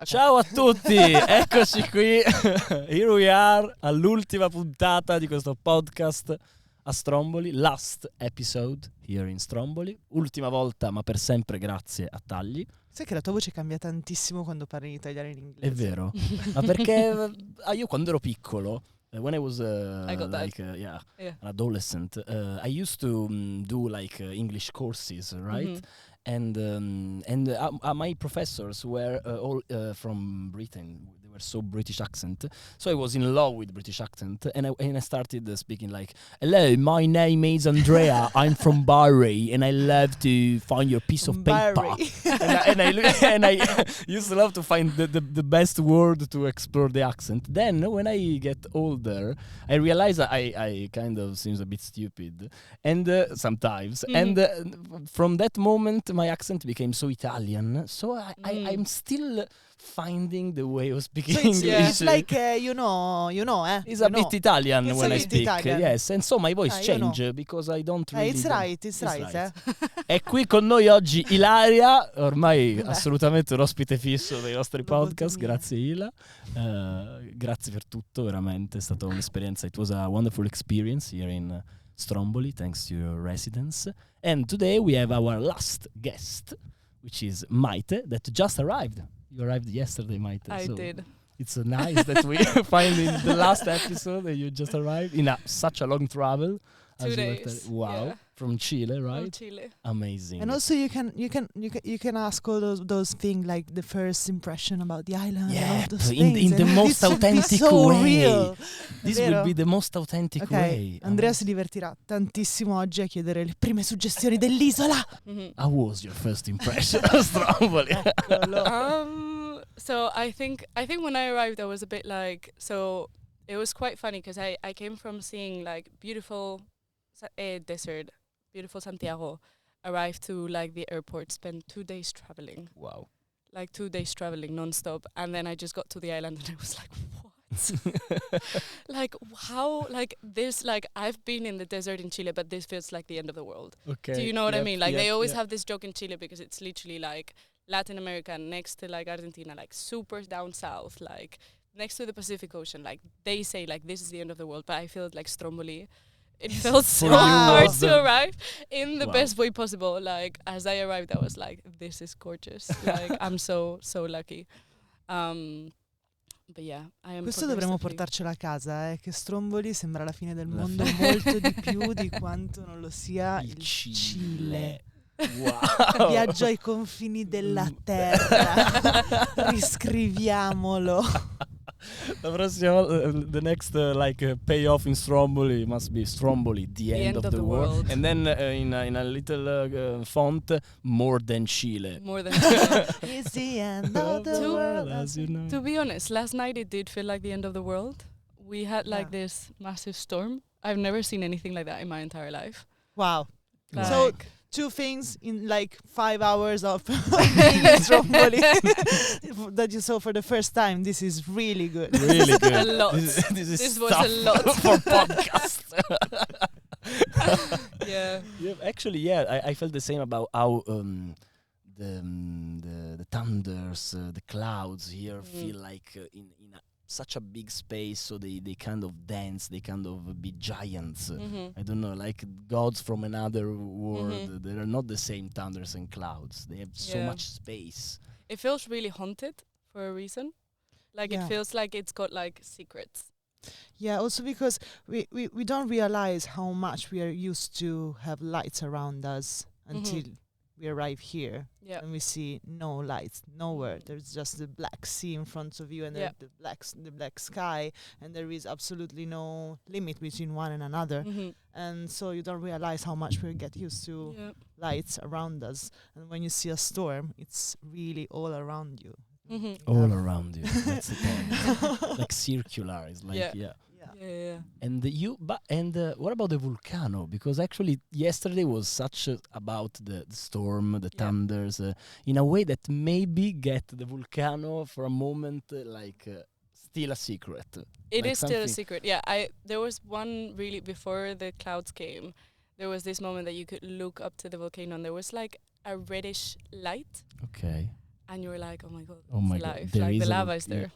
Ciao a tutti, eccoci qui. Here we are all'ultima puntata di questo podcast a Stromboli, last episode here in Stromboli. Ultima volta, ma per sempre grazie a Tagli. Sai che la tua voce cambia tantissimo quando parli in italiano e in inglese? È vero, ma perché io quando ero piccolo, when I was Yeah. an adolescent, I used to do English courses, right? Mm-hmm. And my professors were all from Britain. They were so British accent. So I was in love with British accent, and I started speaking like, "Hello, my name is Andrea. I'm from Bari, and I love to find your piece of paper." and I used to love to find the best word to explore the accent. Then when I get older, I realize I kind of seems a bit stupid, and sometimes, and from that moment my accent became so Italian. So I'm still finding the way of speaking So it's, English. it's like It's a bit Italian It's when a I bit speak, Italian. yes, and so my voice you know. change because I don't really. It's right. È qui con noi oggi Ilaria, ormai assolutamente un ospite fisso dei nostri podcast. Grazie Ila, grazie per tutto, veramente è stata un'esperienza. It was a wonderful experience here in Stromboli, thanks to your residence. And today we have our last guest, which is Maite, that just arrived. You arrived yesterday, Maite. I did. It's nice that we find in the last episode that you just arrived in such a long travel. 2 days. Wow, Yeah. from Chile, right? From Chile. Amazing. And also you can ask all those things like the first impression about the island. Yeah, and all those in things. the And most this would be authentic so way. Real. This Vero? will be the most authentic way. Andrea si divertirà tantissimo oggi a chiedere le prime suggestioni dell'isola. Mm-hmm. How was your first impression of Stromboli? So I think when I arrived, I was a bit like, so it was quite funny because I came from seeing like beautiful desert, beautiful Santiago, arrived to like the airport, spent 2 days traveling. Wow. Like 2 days traveling non-stop, and then I just got to the island and I was like, what? Like how, like this, like I've been in the desert in Chile, but this feels like the end of the world. Okay. Do you know what I mean? Like they always have this joke in Chile because it's literally like Latin America next to like Argentina, like super down south, like next to the Pacific Ocean. Like they say like this is the end of the world, but I feel like Stromboli, it felt so hard to arrive in the best way possible. Like as I arrived, I was like, this is gorgeous. Like I'm so lucky. But yeah, I am. Questo dovremmo portarcelo a casa, che Stromboli sembra la fine del mondo molto di più di quanto non lo sia il Cile. Wow. Viaggio ai confini della terra. Riscriviamolo. La prossima, the next payoff in Stromboli must be Stromboli, the end of the world. And then in a little font, more than Chile. More than Chile. It's the end of the world. As you know. To be honest, last night it did feel like the end of the world. We had like this massive storm. I've never seen anything like that in my entire life. Wow. Like, So 2 things in like 5 hours of being in Stromboli that you saw for the first time. This is really good. Really good. A lot. This was a lot for podcast. yeah. Actually, I felt the same about how the thunders, the clouds here feel like in such a big space, so they kind of dance, they kind of be giants. I don't know, like gods from another world. They are not the same thunders and clouds. They have so much space. It feels really haunted for a reason. Like it feels like it's got like secrets. Yeah, also because we don't realize how much we are used to have lights around us until we arrive here. Yeah. And we see no lights nowhere. There's just the black sea in front of you and the black sky, and there is absolutely no limit between one and another. And so you don't realize how much we get used to lights around us. And when you see a storm, it's really all around you. All around you. That's the point. Like circular. It's like Yeah. And what about the volcano? Because actually yesterday was such about the storm, the thunders, in a way that maybe get the volcano for a moment still a secret. It is still a secret. Yeah, there was one really before the clouds came. There was this moment that you could look up to the volcano and there was like a reddish light. Okay. and you're like, oh my god, Oh it's my God, alive. there Like the is a lava is yeah. there.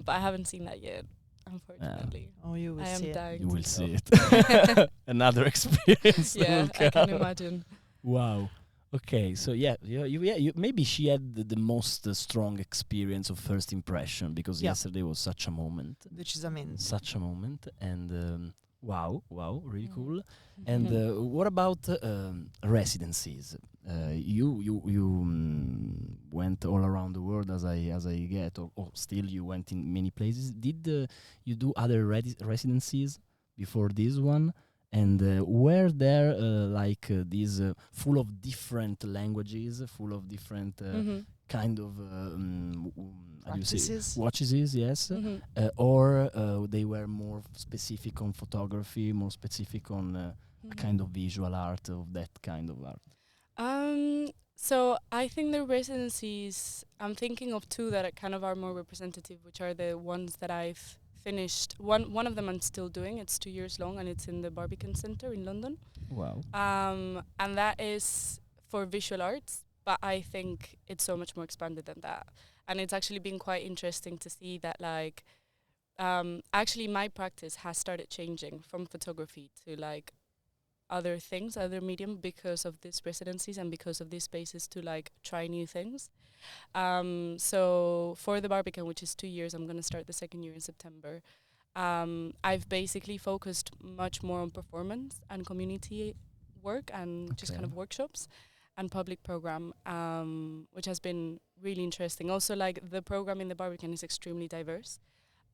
But I haven't seen that yet, unfortunately. Oh, you will I am see it. dying. You to will go. see it. Another experience. Yeah, will I can come. imagine. Wow. Okay, so maybe she had the most strong experience of first impression, because Yeah. yesterday was such a moment, Which is amazing. and wow, really Mhm. cool. And what about residencies? You went all around the world, as I get, or still you went in many places. Did you do other residencies before this one? And were there these full of different languages, full of different kind of how do you say Practices. watches? Yes, or they were more specific on photography, more specific on a kind of visual art, of that kind of art. So I think the residencies, I'm thinking of two that are kind of are more representative, which are the ones that I've finished. One of them I'm still doing. It's 2 years long, and it's in the Barbican Centre in London. Wow. And that is for visual arts, but I think it's so much more expanded than that. And it's actually been quite interesting to see that, like, actually my practice has started changing from photography to like other things, other medium, because of these residencies and because of these spaces to like try new things. So for the Barbican, which is 2 years, I'm going to start the second year in September. I've basically focused much more on performance and community work and just kind of workshops and public program, which has been really interesting. Also, like the program in the Barbican is extremely diverse.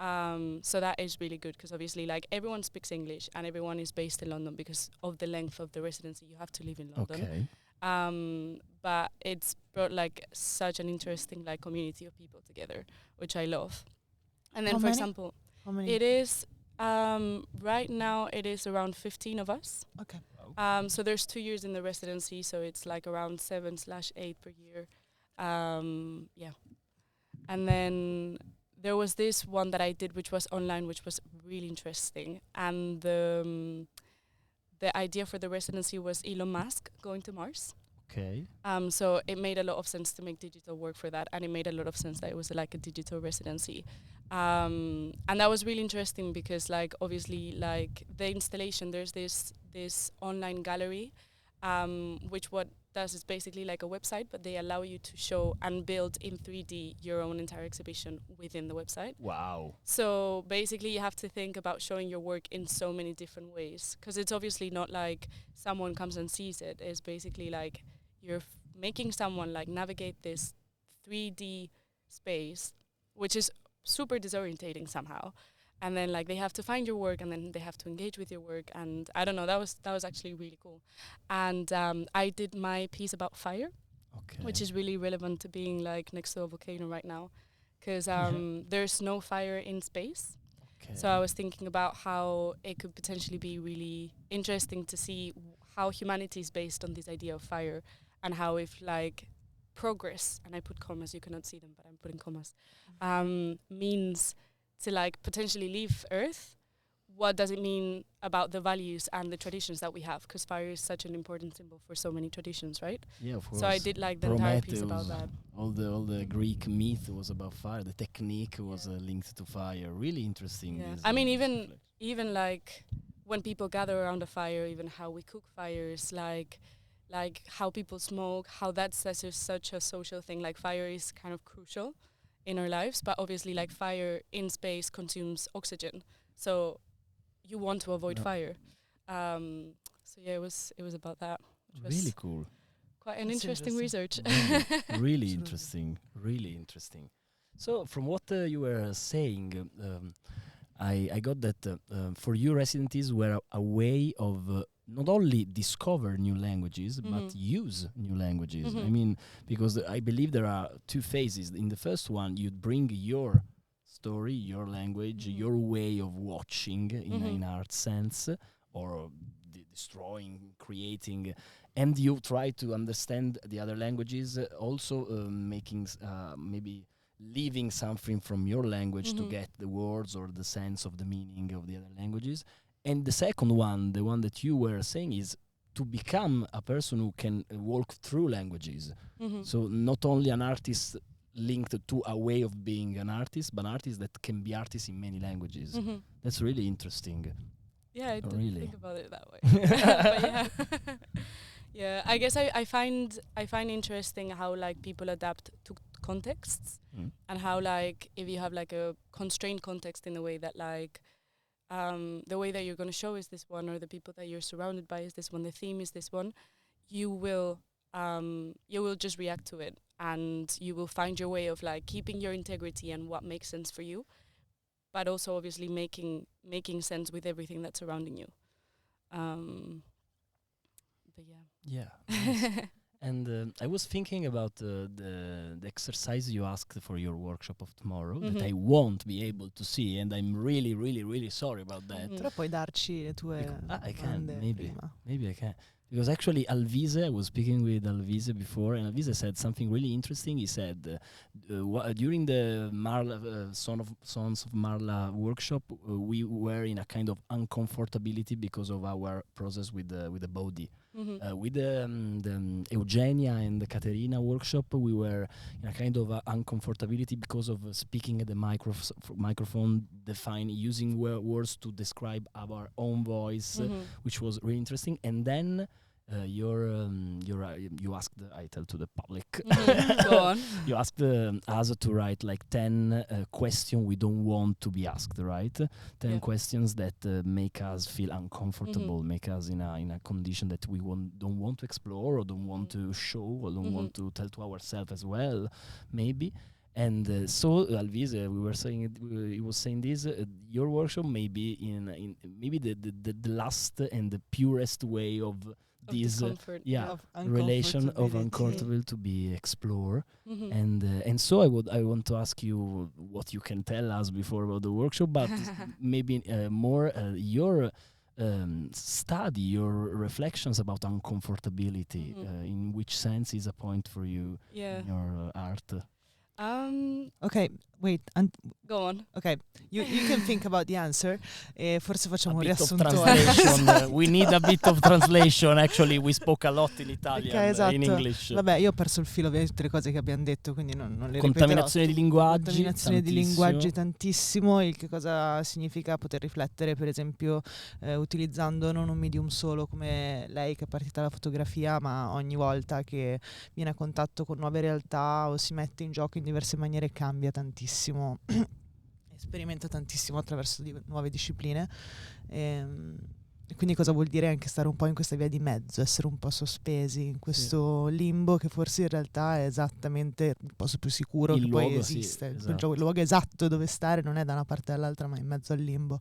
So that is really good, because obviously like everyone speaks English and everyone is based in London because of the length of the residency. You have to live in London. Okay. But it's brought like such an interesting like community of people together, which I love. And then, How for many? example, How many? it is right now it is around 15 of us. Okay. So there's 2 years in the residency, so it's like around 7/8 per year. Yeah. And then there was this one that I did, which was online, which was really interesting. And the idea for the residency was Elon Musk going to Mars. Okay. So it made a lot of sense to make digital work for that, and it made a lot of sense that it was like a digital residency. And that was really interesting because, like, obviously, like the installation, there's this online gallery, which what does is basically like a website, but they allow you to show and build in 3D your own entire exhibition within the website. Wow. So basically, you have to think about showing your work in so many different ways, because it's obviously not like someone comes and sees it. It's basically like you're making someone like navigate this 3D space, which is super disorientating somehow. And then like they have to find your work, and then they have to engage with your work. And I don't know, that was actually really cool. And I did my piece about fire, which is really relevant to being like next to a volcano right now, because there's no fire in space. Okay. So I was thinking about how it could potentially be really interesting to see how humanity is based on this idea of fire, and how if like progress, and I put commas, you cannot see them, but I'm putting commas, means to like potentially leave Earth, what does it mean about the values and the traditions that we have? Because fire is such an important symbol for so many traditions, right? Yeah, of course. So I did like the entire piece about that. All the Greek myth was about fire. The technique was linked to fire. Really interesting. Yeah. This, I mean, reflection. even like when people gather around a fire, even how we cook fires, like how people smoke, how that's such a social thing. Like fire is kind of crucial in our lives, but obviously like fire in space consumes oxygen, so you want to avoid fire. So yeah, it was about that, which was Really cool. quite an That's interesting interesting. research. Really interesting. Really interesting. So from what you were saying, I got that for you residencies were a way of not only discover new languages but use new languages. I mean, because I believe there are two phases. In the first one, you'd bring your story, your language, your way of watching in art sense, or destroying, creating, and you try to understand the other languages, also making maybe leaving something from your language to get the words or the sense of the meaning of the other languages. And the second one, the one that you were saying, is to become a person who can walk through languages. Mhm. So not only an artist linked to a way of being an artist, but an artist that can be artist in many languages. Mhm. That's really interesting. Yeah, I didn't Really. think about it that way. But yeah. Yeah, I guess I find interesting how like people adapt to contexts, Mm. and how like if you have like a constrained context in a way that like the way that you're going to show is this one, or the people that you're surrounded by is this one, the theme is this one, you will just react to it, and you will find your way of like keeping your integrity and what makes sense for you, but also obviously making sense with everything that's surrounding you. But Yeah. yeah. Nice. And I was thinking about the exercise you asked for your workshop of tomorrow that I won't be able to see, and I'm really, really, really sorry about that. Però puoi darci le tue I can, domande maybe. prima. Maybe I can. Because actually Alvise, I was speaking with Alvise before, and Alvise said something really interesting. He said, during the Marla, Sons of Marla workshop, we were in a kind of uncomfortability because of our process with the body. With the Eugenia and the Caterina workshop, we were in a kind of uncomfortability because of speaking at the microphone, using words to describe our own voice, which was really interesting. And then you asked, I tell to the public, Go on. you asked us to write like 10 questions we don't want to be asked, right? 10 questions that make us feel uncomfortable, make us in a condition that we don't want to explore, or don't want to show, or don't want to tell to ourselves as well, maybe. And so Alvise, we were saying, he was saying this. Your workshop may be in maybe the last and the purest way of this of relation of uncomfortable to be explored. And so I want to ask you what you can tell us before about the workshop, but maybe more your study, your reflections about uncomfortability. In which sense is a point for you in your art? Ok, wait. Go on. Ok, you can think about the answer. Forse facciamo un riassunto. We need a bit of translation. Actually, we spoke a lot in Italian, Okay, esatto. in English. Vabbè, io ho perso il filo di tutte le cose che abbiamo detto, quindi non le Contaminazione di linguaggi. Contaminazione di linguaggi tantissimo. Il che cosa significa poter riflettere, per esempio, utilizzando non un medium solo come lei che è partita dalla fotografia, ma ogni volta che viene a contatto con nuove realtà o si mette in gioco in diverse maniere cambia tantissimo. Sperimenta tantissimo attraverso nuove discipline. E quindi cosa vuol dire anche stare un po' in questa via di mezzo, essere un po' sospesi in questo limbo che forse in realtà è esattamente il posto più sicuro Il che luogo, poi esiste. esatto. Il luogo esatto dove stare non è da una parte all'altra, ma in mezzo al limbo.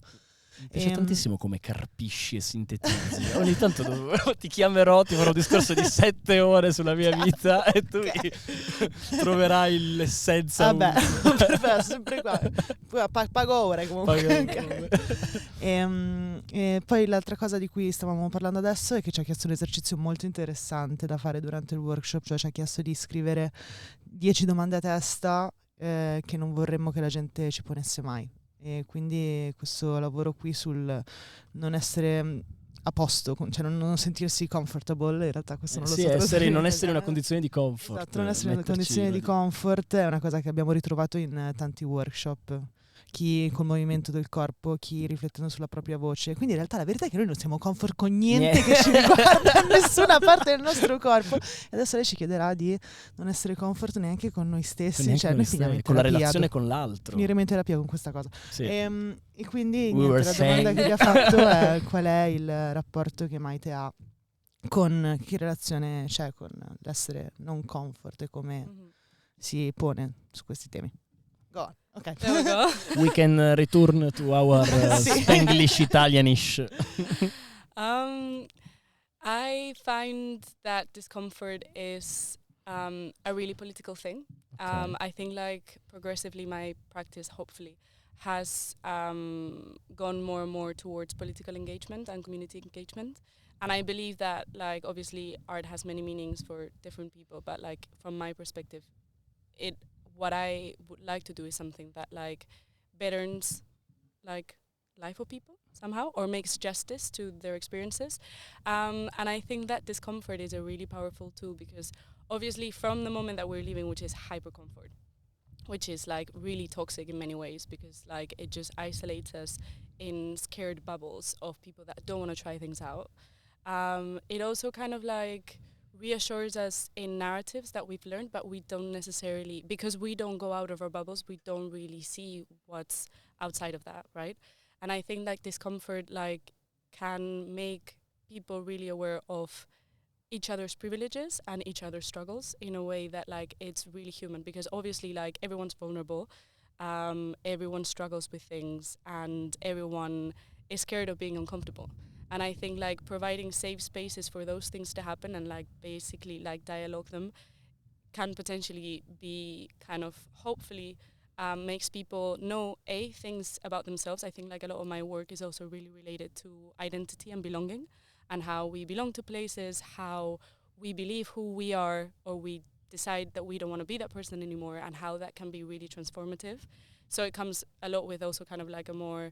Mi piace tantissimo come carpisci e sintetizzi. Ogni tanto ti chiamerò, ti farò un discorso di 7 ore sulla mia vita e tu troverai l'essenza. Vabbè, perfetto, sempre qua. Pago ore comunque. E poi l'altra cosa di cui stavamo parlando adesso è che ci ha chiesto un esercizio molto interessante da fare durante il workshop, cioè ci ha chiesto di scrivere 10 domande a testa che non vorremmo che la gente ci ponesse mai. E quindi questo lavoro qui sul non essere a posto, cioè non sentirsi comfortable, in realtà questo non lo so. Non essere in una condizione di comfort. Esatto, non essere in una condizione di comfort è una cosa che abbiamo ritrovato in tanti workshop. Chi col movimento del corpo, chi riflettendo sulla propria voce. Quindi in realtà la verità è che noi non siamo comfort con niente che ci riguarda, nessuna parte del nostro corpo. E adesso lei ci chiederà di non essere comfort neanche con noi stessi, cioè noi finiamo in con la terapia, relazione con l'altro. Finiremo in terapia con questa cosa. Sì. E quindi niente, la domanda che gli ha fatto è qual è il rapporto che Maite ha con che relazione c'è con l'essere non comfort e come si pone su questi temi. Go on. Okay. There we go. We can return to our Spanglish Italianish. I find that discomfort is a really political thing. Okay. I think like progressively my practice hopefully has gone more and more towards political engagement and community engagement. And I believe that like obviously art has many meanings for different people, but like from my perspective, what I would like to do is something that like betters like life of people somehow, or makes justice to their experiences. And I think that discomfort is a really powerful tool, because obviously from the moment that we're living, which is hyper comfort, which is like really toxic in many ways, because like it just isolates us in scared bubbles of people that don't want to try things out. It also kind of like reassures us in narratives that we've learned, but we don't necessarily, because we don't go out of our bubbles, we don't really see what's outside of that, right? And I think like discomfort like can make people really aware of each other's privileges and each other's struggles in a way that like it's really human, because obviously like everyone's vulnerable, everyone struggles with things, and everyone is scared of being uncomfortable. And I think like providing safe spaces for those things to happen and like basically like dialogue them can potentially be kind of hopefully makes people know things about themselves. I think like a lot of my work is also really related to identity and belonging, and how we belong to places, how we believe who we are, or we decide that we don't want to be that person anymore, and how that can be really transformative. So it comes a lot with also kind of like a more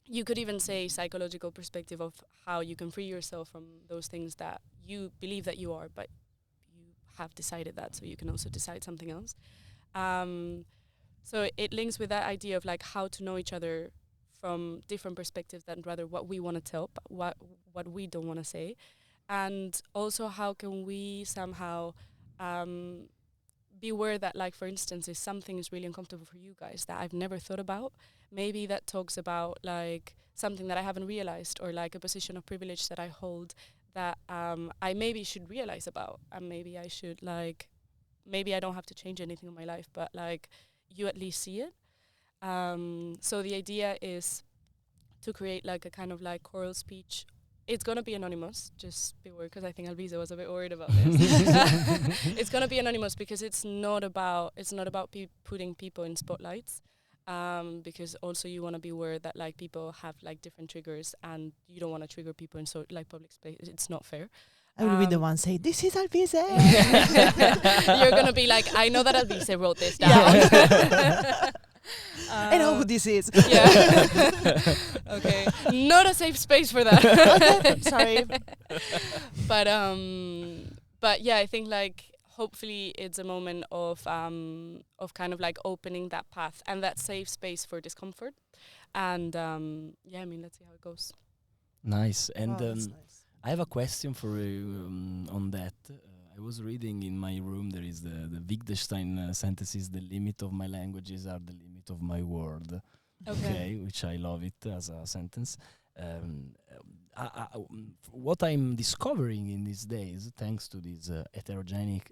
you could even say psychological perspective of how you can free yourself from those things that you believe that you are, but you have decided that, so you can also decide something else. So it links with that idea of like how to know each other from different perspectives than rather what we want to tell, but what we don't want to say. And also how can we somehow be aware that, like, for instance, if something is really uncomfortable for you guys that I've never thought about, maybe that talks about like something that I haven't realized, or like a position of privilege that I hold that I maybe should realize about, and maybe I should like, maybe I don't have to change anything in my life, but like you at least see it. So the idea is to create like a kind of like choral speech. It's gonna be anonymous, just be aware, because I think Alvisa was a bit worried about this. It's gonna be anonymous because it's not about putting people in spotlights. Because also you want to be aware that like people have like different triggers, and you don't want to trigger people in so like public space. It's not fair. I will be the one say, "This is Alvise." You're gonna be like, I know that Alvise wrote this down. I know who this is. Yeah. Okay. Not a safe space for that. Okay, sorry. But yeah, I think like hopefully it's a moment of kind of like opening that path and that safe space for discomfort. And yeah, I mean, let's see how it goes. Nice. And That's nice. I have a question for you on that. I was reading in my room, there is the Wittgenstein sentences, the limit of my languages are the limit of my world. Okay, which I love it as a sentence. What I'm discovering in these days, thanks to these heterogenic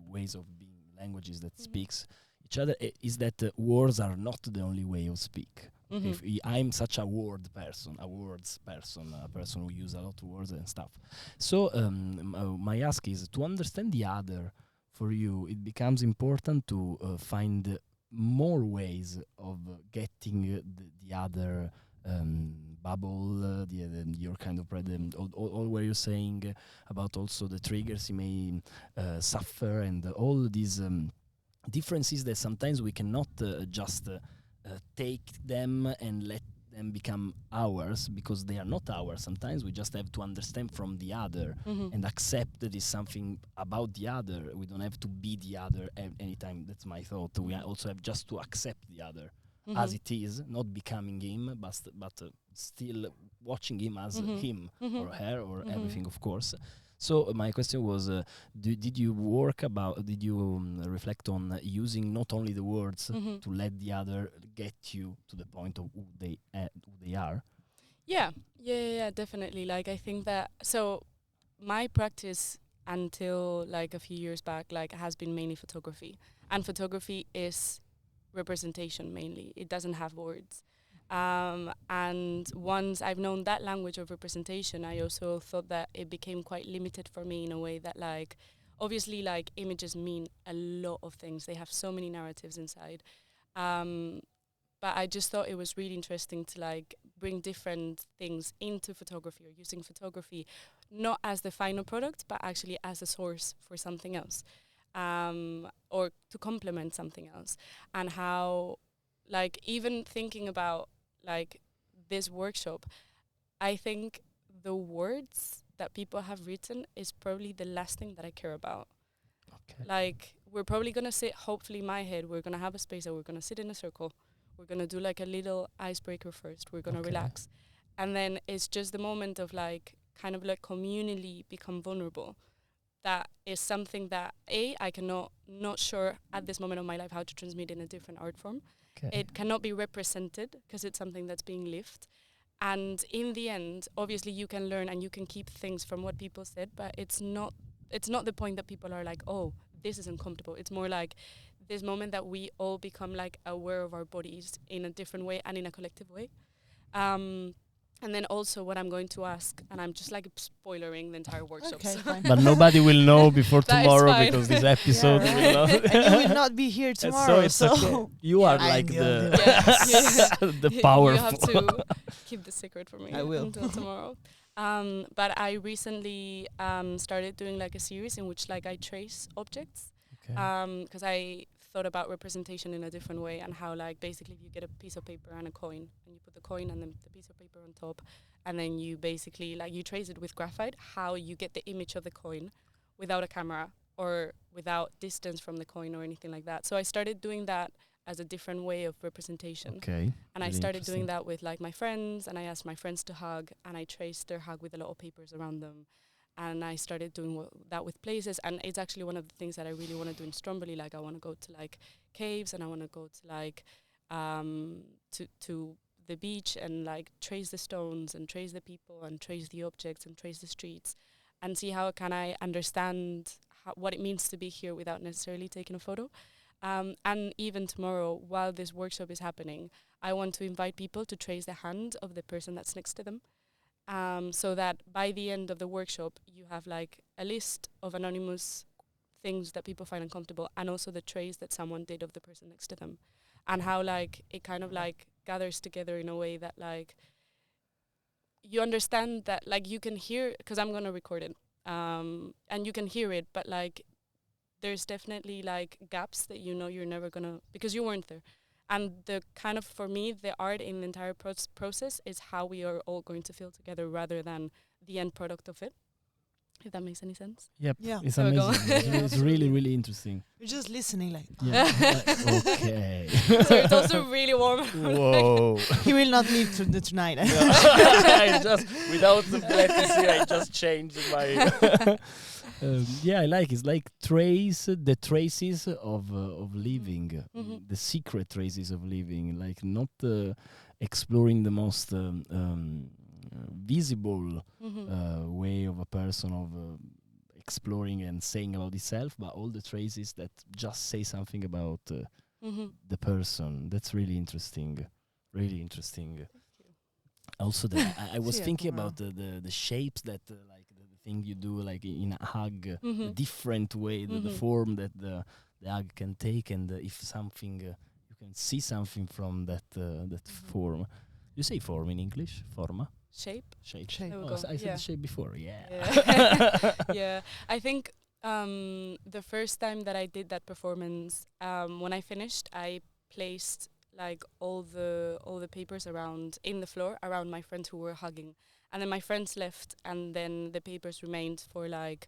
ways of being languages that speaks each other, is that words are not the only way of speak. If I'm such a words person, a person who use a lot of words and stuff. So my ask is, to understand the other, for you, it becomes important to find more ways of getting the other bubble, your kind of all where you're saying about also the triggers he may suffer, and all these differences that sometimes we cannot just take them and let them become ours, because they are not ours. Sometimes we just have to understand from the other and accept that is something about the other. We don't have to be the other anytime. That's my thought. We also have just to accept the other as it is, not becoming him, but still watching him as him or her or everything, of course. So my question was, did you reflect on using not only the words to let the other get you to the point of who they are? Yeah, definitely. Like, I think that, so my practice until like a few years back, like, has been mainly photography, and photography is representation mainly. It doesn't have words. And once I've known that language of representation, I also thought that it became quite limited for me in a way that, like, obviously, like, images mean a lot of things. They have so many narratives inside. But I just thought it was really interesting to, like, bring different things into photography, or using photography not as the final product, but actually as a source for something else, or to complement something else. And how, like even thinking about like this workshop, I think the words that people have written is probably the last thing that I care about. Okay. Like we're probably gonna sit, hopefully in my head, we're gonna have a space that we're gonna sit in a circle. We're gonna do like a little icebreaker first. We're gonna relax. And then it's just the moment of like kind of like communally become vulnerable. That is something that I cannot, not sure at this moment of my life how to transmit in a different art form. Okay. It cannot be represented because it's something that's being lived. And in the end, obviously you can learn and you can keep things from what people said, but it's not the point that people are like, oh, this is uncomfortable. It's more like this moment that we all become like aware of our bodies in a different way and in a collective way. And then also what I'm going to ask, and I'm just like spoilering the entire workshop. Okay, fine. But nobody will know before That is tomorrow fine. because this episode Yeah, will not. And you will not be here tomorrow, it's so okay. You are I'm like the the only Yes. the You powerful. have to keep the secret for me I will. until tomorrow. But I recently started doing like a series in which like I trace objects. Okay. Because I thought about representation in a different way and how like basically you get a piece of paper and a coin and you put the coin and then the piece of paper on top and then you basically like you trace it with graphite how you get the image of the coin without a camera or without distance from the coin or anything like that. So I started doing that as a different way of representation. Okay. And I Really started doing interesting. that with like my friends, and I asked my friends to hug, and I traced their hug with a lot of papers around them. And I started doing that with places, and it's actually one of the things that I really want to do in Stromboli. Like I want to go to like caves, and I want to go to like to the beach and like trace the stones and trace the people and trace the objects and trace the streets, and see how can I understand what it means to be here without necessarily taking a photo. And even tomorrow, while this workshop is happening, I want to invite people to trace the hand of the person that's next to them. So that by the end of the workshop, you have like a list of anonymous things that people find uncomfortable and also the trace that someone did of the person next to them. And how like it kind of like gathers together in a way that like you understand that like you can hear, because I'm going to record it, and you can hear it, but like there's definitely like gaps that you know you're never gonna, because you weren't there. And the kind of, for me, the art in the entire process is how we are all going to feel together rather than the end product of it. If that makes any sense. Yep. Yeah. It's There we go. amazing. It's really, really interesting. you're just listening like, Yeah. Okay. So it's also really warm. Whoa. he will not leave tonight. I just without the lettuce here, I just changed my. Yeah, I like it's like the traces of living, Mhm. the secret traces of living, like not exploring the most visible way of a person of exploring and saying about itself, but all the traces that just say something about the person. That's really interesting. Really interesting. Also, I was Sì, thinking come no. about the shapes that like the thing you do like in a hug, the Mhm. different way, the Mhm. form that the hug can take, and if something you can see something from that form. You say form in English? Forma? Shape. Shape. Shape. There we Oh, go. I said Yeah. shape before. Yeah. Yeah. Yeah. I think the first time that I did that performance, when I finished, I placed like all the papers around in the floor around my friends who were hugging, and then my friends left, and then the papers remained for like,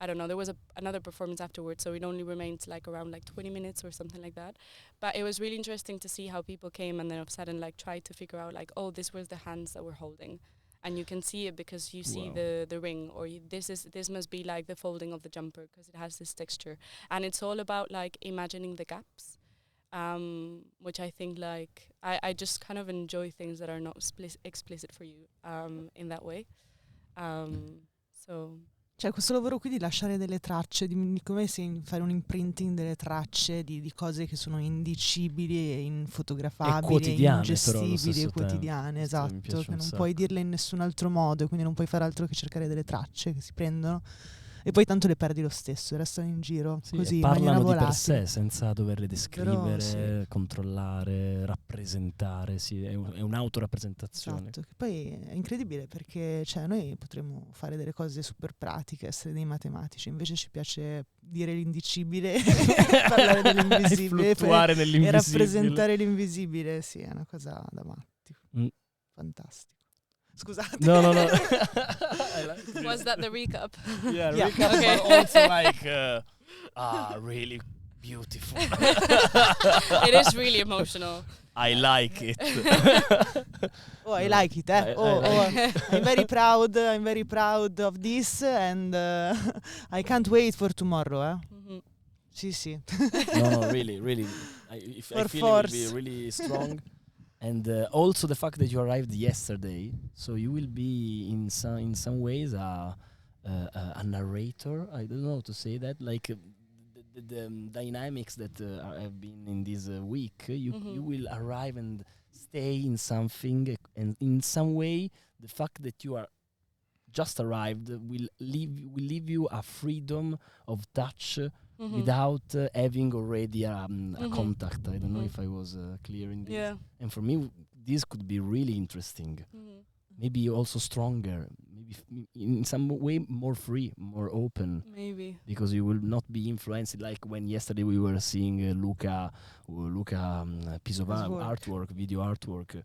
I don't know, there was another performance afterwards, so it only remained like around like 20 minutes or something like that. But it was really interesting to see how people came and then all of a sudden like tried to figure out like, oh, this was the hands that were holding. And you can see it because you see Wow. the ring, or this must be like the folding of the jumper because it has this texture. And it's all about like imagining the gaps, which I think like, I just kind of enjoy things that are not explicit for you in that way. So... Cioè questo lavoro qui di lasciare delle tracce, di come fare un imprinting delle tracce di cose che sono indicibili e infotografabili, e quotidiane, però, allo ingestibili stesso e quotidiane, tempo. Questo mi esatto, piace che un non sacco. puoi dirle in nessun altro modo, quindi non puoi fare altro che cercare delle tracce che si prendono E poi tanto le perdi lo stesso, restano in giro Sì, così, e in maniera parlano di per volatile. sé senza doverle descrivere, Sì. controllare, rappresentare, sì, è un'autorappresentazione. Esatto, che poi è incredibile perché cioè, noi potremmo fare delle cose super pratiche, essere dei matematici, invece ci piace dire l'indicibile, parlare dell'invisibile E fluttuare e nell'invisibile. rappresentare l'invisibile, sì, è una cosa da matti. Mm. Fantastico. Scusate. No. Was that the recap? Yeah, Yeah. recap, Okay. but also like, really beautiful. It is really emotional. I like it. Oh, I like it, eh? I Oh, like it. I'm very proud of this and I can't wait for tomorrow, eh? Mhm. Sì. No, really. I For feel it will be force. really strong. And also the fact that you arrived yesterday, so you will be in some ways a narrator. I don't know how to say that. Like the dynamics that have been in this week. You will arrive and stay in something, and in some way, the fact that you are just arrived will leave you a freedom of touch. Without having already a contact. I don't know if I was clear in this. Yeah. And for me, this could be really interesting. Maybe also stronger. Maybe in some way more free, more open. Maybe. Because you will not be influenced like when yesterday we were seeing Luca piece of His work. artwork, video artwork.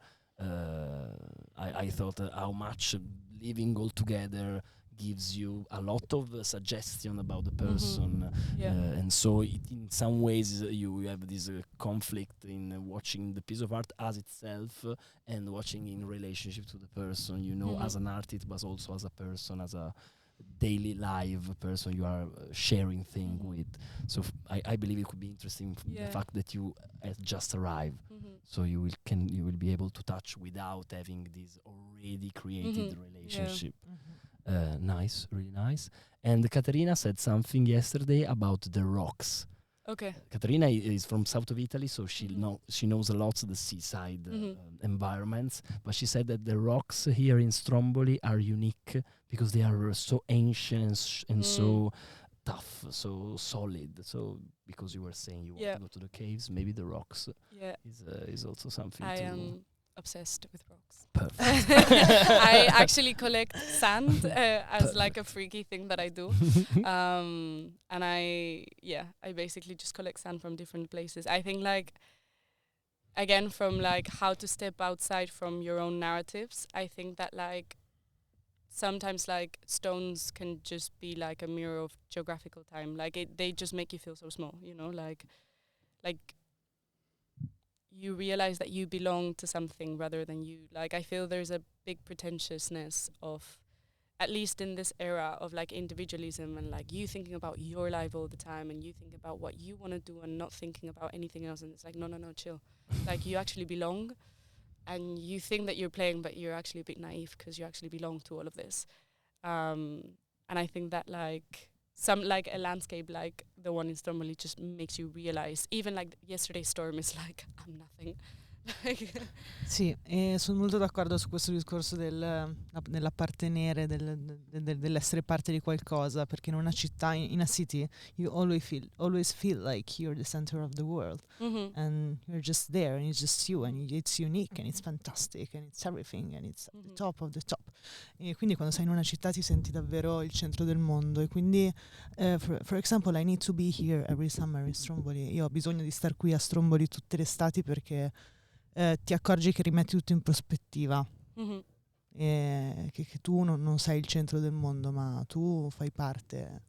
I thought how much living all together gives you a lot of suggestion about the person. Yeah. And so in some ways you have this conflict in watching the piece of art as itself and watching in relationship to the person, you know, as an artist, but also as a person, as a daily live person you are sharing thing with. So I believe it could be interesting the fact that you just arrived. So you will be able to touch without having this already created relationship. Nice, really nice. And Caterina said something yesterday about the rocks. Okay. Caterina is from south of Italy, so she knows a lot of the seaside environments. But she said that the rocks here in Stromboli are unique because they are so ancient and so tough, so solid. So because you were saying you want to go to the caves, maybe the rocks is also something. I am obsessed with rocks. Perfect. I actually collect sand as like a freaky thing that I do. And I basically just collect sand from different places. I think like, again, from like how to step outside from your own narratives, I think that like sometimes like stones can just be like a mirror of geographical time. Like they just make you feel so small, you know, like you realize that you belong to something rather than you. Like, I feel there's a big pretentiousness of, at least in this era, of like individualism and like you thinking about your life all the time and you think about what you want to do and not thinking about anything else. And it's like, no, chill. Like, you actually belong and you think that you're playing, but you're actually a bit naive because you actually belong to all of this. And I think that like some like a landscape like the one in Stromboli just makes you realize, even like yesterday's storm is like, I'm nothing. Sì, e sono molto d'accordo su questo discorso dell'appartenere, dell'essere parte di qualcosa, perché in una città, in a city, you always feel like you're the center of the world, and you're just there, and it's just you, and it's unique, and it's fantastic, and it's everything, and it's the top of the top. E quindi quando sei in una città ti senti davvero il centro del mondo, e quindi, for example, I need to be here every summer in Stromboli. Io ho bisogno di star qui a Stromboli tutte le estati perché ti accorgi che rimetti tutto in prospettiva, e che tu non sei il centro del mondo, ma tu fai parte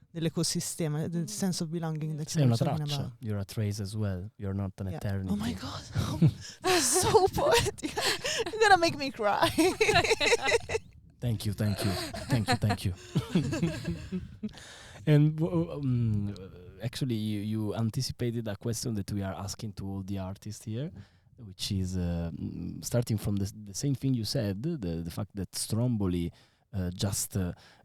dell'ecosistema, del sense of belonging that Sei una you're talking traccia. about. You're a trace as well. You're not an eternity. Oh my god, that's so poetic. You're gonna make me cry. Thank you. And actually, you anticipated a question that we are asking to all the artists here, which is starting from the same thing you said, the fact that Stromboli just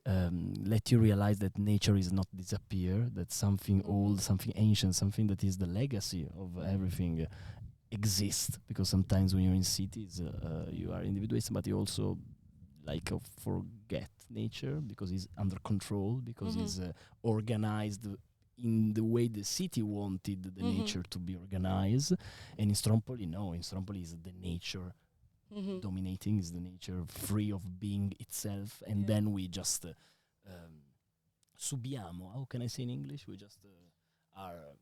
let you realize that nature is not disappear, that something old, something ancient, something that is the legacy of everything exists. Because sometimes when you're in cities, you are individualist, but you also like forget nature because it's under control, because it's organized in the way the city wanted the nature to be organized. And in Strompoli, no, in Strompoli is the nature dominating, is the nature free of being itself, and then we just subiamo. How can I say in English? We just are.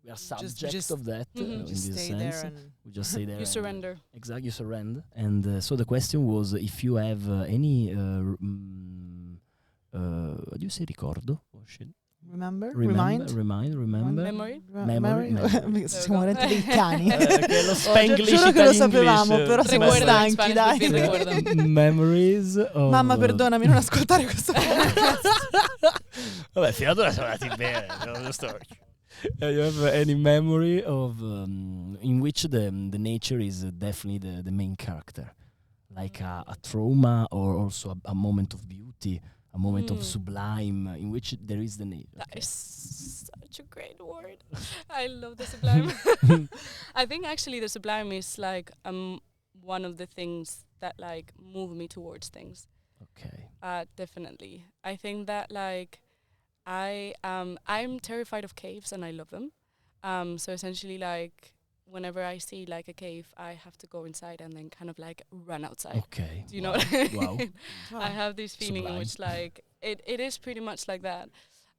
We are subject of that in just this stay sense. there and We just stay there. You surrender. Exactly, you surrender. And so the question was if you have any. What do you say? Ricordo? Oh, shit. remember. Memory? Memory. Perché siamo veramente dei cani. Che lo Spanglish Giuro che lo sapevamo, English, però siamo Recuerda, in stanchi, Spanish dai. would be recuerda. Memories of, Mamma, perdonami, non ascoltare questo podcast. Vabbè, fino ad ora siamo andati bene. You have any memory of in which the nature is definitely the main character, like a trauma or also a moment of beauty, a moment of sublime in which there is the nature. That is such a great word. I love the sublime. I think actually the sublime is like one of the things that like move me towards things. Okay. Definitely. I think that like I'm terrified of caves and I love them. So essentially like whenever I see like a cave, I have to go inside and then kind of like run outside. Okay. Do you know what I mean? Wow. I have this feeling in Sublime. which like it is pretty much like that.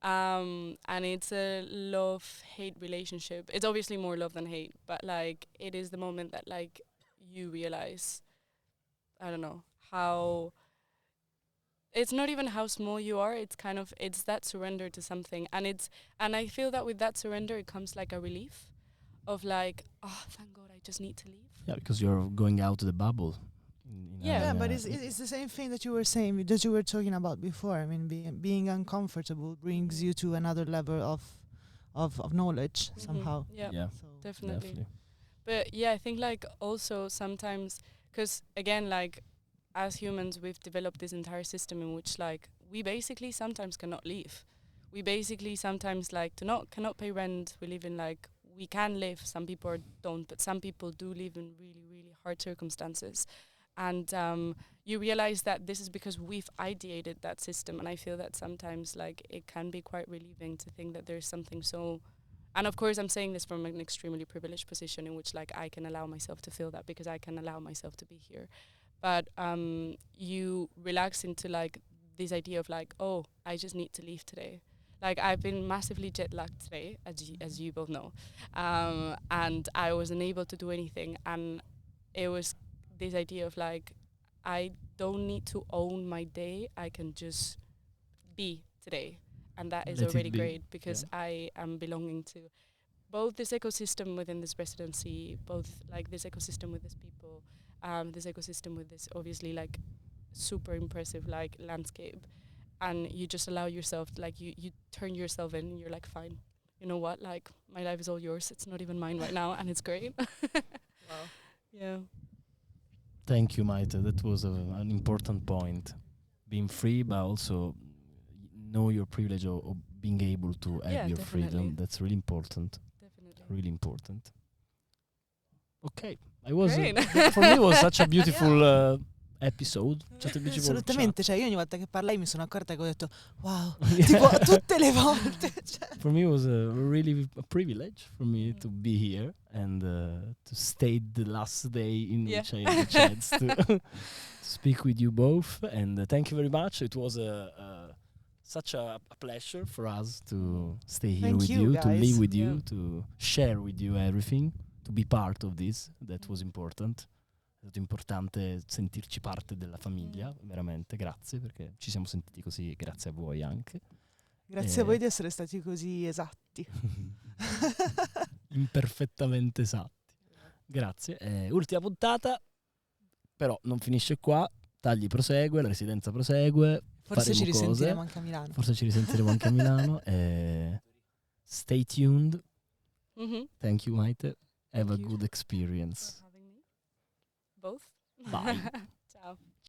And it's a love-hate relationship. It's obviously more love than hate, but like it is the moment that like you realize, I don't know, how it's not even how small you are, it's kind of it's that surrender to something. And I feel that with that surrender it comes like a relief of like, oh thank God I just need to leave. Yeah, because you're going out of the bubble. Yeah, but it's the same thing that you were saying, that you were talking about before. I mean, being uncomfortable brings you to another level of knowledge somehow. Yeah, So definitely. But yeah, I think like also sometimes, because again, like as humans, we've developed this entire system in which like we basically sometimes cannot leave. We basically sometimes like cannot pay rent. We live in like, we can live, some people don't, but some people do live in really, really hard circumstances. And you realize that this is because we've ideated that system. And I feel that sometimes like it can be quite relieving to think that there's something so. And of course, I'm saying this from an extremely privileged position in which like I can allow myself to feel that because I can allow myself to be here. But you relax into like this idea of like, oh, I just need to leave today. Like I've been massively jet lagged today, as you both know, and I wasn't able to do anything. And it was this idea of like, I don't need to own my day. I can just be today, and that is already great because I am belonging to both this ecosystem within this residency, both like this ecosystem with these people, this ecosystem with this obviously like super impressive like landscape. And you just allow yourself, like you turn yourself in and you're like, fine, you know what, like my life is all yours, it's not even mine right now, and it's great. wow. Yeah. Thank you, Maite. That was an important point. Being free, but also know your privilege of being able to have your definitely. freedom. That's really important. Definitely. Really important. Okay. I was Great. for me it was such a beautiful episode. Just a beautiful Assolutamente, chat. cioè io ogni volta che parlai mi sono accorta che ho detto wow, Yeah. tipo tutte le volte. Cioè. For me it was really a privilege for me to be here and to stay the last day in which I had the chance to speak with you both. And thank you very much. It was such a pleasure for us to stay here Thank with you, you, guys. to live with you, Yeah. to share with you everything, to be part of this. That was important. È stato importante sentirci parte della famiglia, veramente, grazie perché ci siamo sentiti così, grazie a voi anche. Grazie a voi di essere stati così esatti. Imperfettamente esatti. Grazie. Ultima puntata, però non finisce qua. Tagli prosegue, la residenza prosegue. Forse ci faremo cose. risentiremo anche a Milano. Forse ci risentiremo anche a Milano. Stay tuned. Thank you, Maite. Have Thank a you good experience. for having me. Both. Bye. Ciao.